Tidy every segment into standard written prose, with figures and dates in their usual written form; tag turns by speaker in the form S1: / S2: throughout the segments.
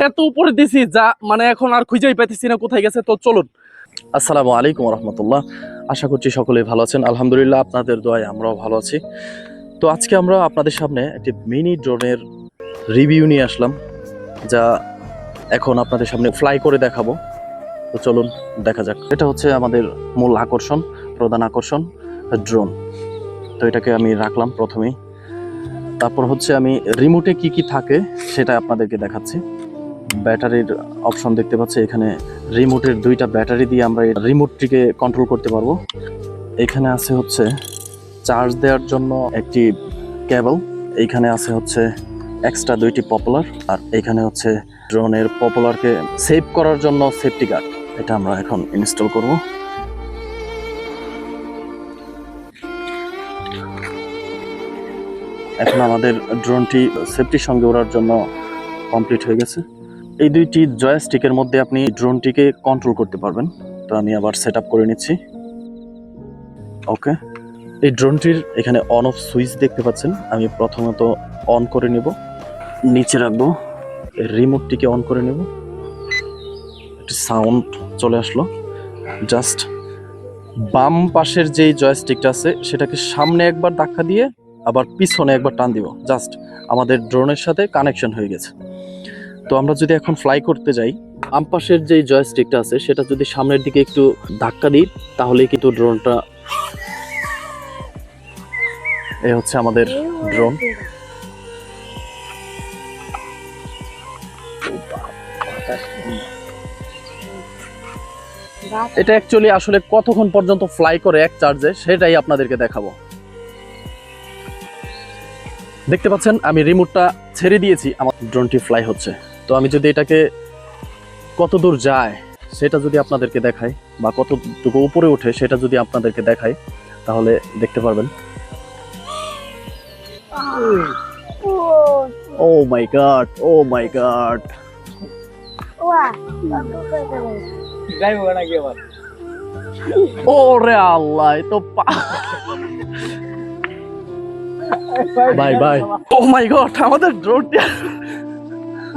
S1: এত উপরে দিছি যা মানে এখন আর খুঁজেই পাইতেছি না কোথায় গেছে। তো চলুন। আসসালামু আলাইকুম রহমতুল্লাহ। আশা করছি সকলেই ভালো আছেন। আলহামদুলিল্লাহ, আপনাদের দোয়ায় আমরাও ভালো আছি। তো আজকে আমরা আপনাদের সামনে একটি মিনি ড্রোনের রিভিউ নিয়ে আসলাম, যা এখন আপনাদের সামনে ফ্লাই করে দেখাবো। তো চলুন দেখা যাক। এটা হচ্ছে আমাদের মূল আকর্ষণ, প্রধান আকর্ষণ ড্রোন। তো এটাকে আমি রাখলাম প্রথমেই। তারপর হচ্ছে আমি রিমোটে কি কি থাকে সেটা আপনাদেরকে দেখাচ্ছি। ব্যাটারির অপশন দেখতে পাচ্ছি এখানে। রিমোটের দুইটা ব্যাটারি দিয়ে আমরা এই রিমোটটিকে কন্ট্রোল করতে পারবো। এখানে আছে হচ্ছে চার্জ দেওয়ার জন্য একটি কেবল। এইখানে আছে হচ্ছে এক্সট্রা দুইটি পপুলার, আর এখানে হচ্ছে ড্রোনের পপুলারকে সেভ করার জন্য সেফটি গার্ড। এটা আমরা এখন ইনস্টল করব। এখন আমাদের ড্রোনটি সেফটির সঙ্গে ওড়ার জন্য কমপ্লিট হয়ে গেছে। এই দুইটি জয়স্টিকের মধ্যে আপনি ড্রোনটিকে কন্ট্রোল করতে পারবেন। তো আমি আবার সেট আপ করে নিচ্ছি। ওকে, এই ড্রোনটির এখানে অন অফ সুইচ দেখতে পাচ্ছেন। আমি প্রথমত অন করে নেব, নিচে রাখবো, রিমোটটিকে অন করে নেব। একটি সাউন্ড চলে আসলো। জাস্ট বাম পাশের যেই জয়স্টিকটা আছে সেটাকে সামনে একবার ধাক্কা দিয়ে আবার পিছনে একবার টান দিব। জাস্ট আমাদের ড্রোনের সাথে কানেকশন হয়ে গেছে। তো আমরা যদি এখন ফ্লাই করতে যাই, বাম পাশের যে জয়স্টিকটা আছে সেটা যদি সামনের দিকে একটু ধাক্কা দিই, তাহলেই কিন্তু ড্রোনটা, এই হচ্ছে আমাদের ড্রোন। এটা অ্যাকচুয়ালি আসলে কতক্ষণ পর্যন্ত ফ্লাই করে এক চার্জে সেটাই আপনাদেরকে দেখাবো। দেখতে পাচ্ছেন আমি রিমোটটা ছেড়ে দিয়েছি, আমার ড্রোনটি ফ্লাই হচ্ছে। তো আমি যদি এটাকে কত দূর যায় সেটা যদি আপনাদেরকে দেখাই, বা কতটুকু উপরে ওঠে সেটা যদি আপনাদেরকে দেখাই, তাহলে দেখতে পারবেন। ও মাই গড, ও মাই গড। ওরে আল্লাহ, তো বাই বাই। ও মাই গড, আমাদের ড্রোনটি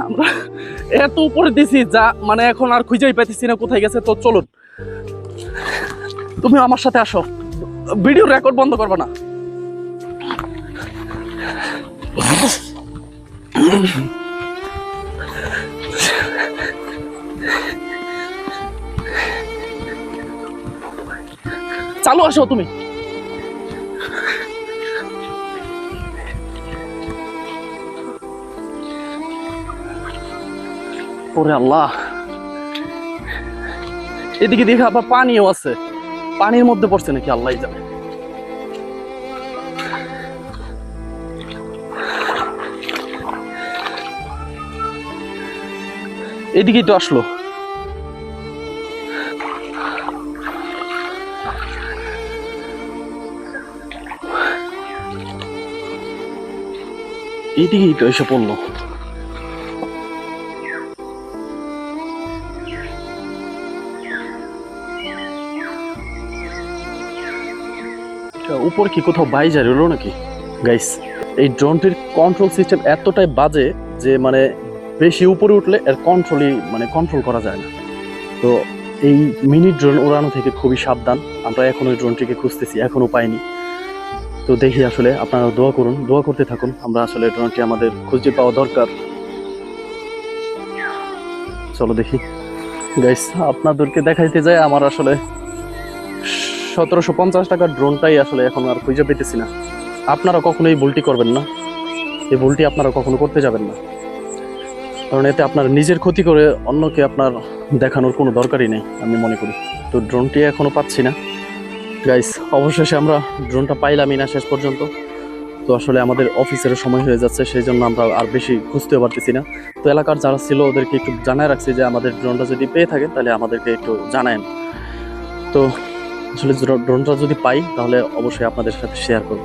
S1: আমরা এত উপরে দিছি যা মানে এখন আর খুঁজেই পাইতেছি না কোথায় গেছে। তো চলুন, তুমি আমার সাথে আসো। ভিডিও রেকর্ড বন্ধ করবে না। চালু আসো তুমি। ওরে আল্লাহ, এদিকে দেখে আবার পানিও আছে। পানির মধ্যে পড়ছে নাকি আল্লাহ জানে। এদিকেই তো আসলো। এদিকেই তো এসে পড়লো। উপর কি কোথাও বাইরে রইলো নাকি? গাইস, এই ড্রোনটির কন্ট্রোল সিস্টেম এতটাই বাজে যে মানে বেশি উপরে উঠলে এর কন্ট্রোল করা যায় না। তো এই মিনি ড্রোন উড়ানো থেকে খুবই সাবধান। আমরা এখন ওই ড্রোনটিকে খুঁজতেছি, এখনো পাইনি। তো দেখি, আসলে আপনারা দোয়া করুন, দোয়া করতে থাকুন। আমরা আসলে ড্রোনটি আমাদের খুঁজে পাওয়া দরকার। চলো দেখি। গাইস, আপনাদেরকে দেখাইতে যায় আমার আসলে 1750 টাকার ড্রোনটাই আসলে এখন আর খুঁজে পেতেছি না। আপনারা কখনো এই ভুলটি করবেন না। এই ভুলটি আপনারা কখনো করতে যাবেন না, কারণ এতে আপনার নিজের ক্ষতি করে অন্যকে আপনার দেখানোর কোনো দরকারই নেই আমি মনে করি। তো ড্রোনটি এখনো পাচ্ছি না গাইস। অবশেষে আমরা ড্রোনটা পাইলামই না শেষ পর্যন্ত। তো আসলে আমাদের অফিসের সময় হয়ে যাচ্ছে, সেই জন্য আমরা আর বেশি খুঁজতেও পারতেছি না। তো এলাকার যারা ছিল ওদেরকে একটু জানায় রাখছি যে আমাদের ড্রোনটা যদি পেয়ে থাকেন তাহলে আমাদেরকে একটু জানায়েন। তো আসলে ড্রোনটা যদি পাই তাহলে অবশ্যই আপনাদের সাথে শেয়ার করব।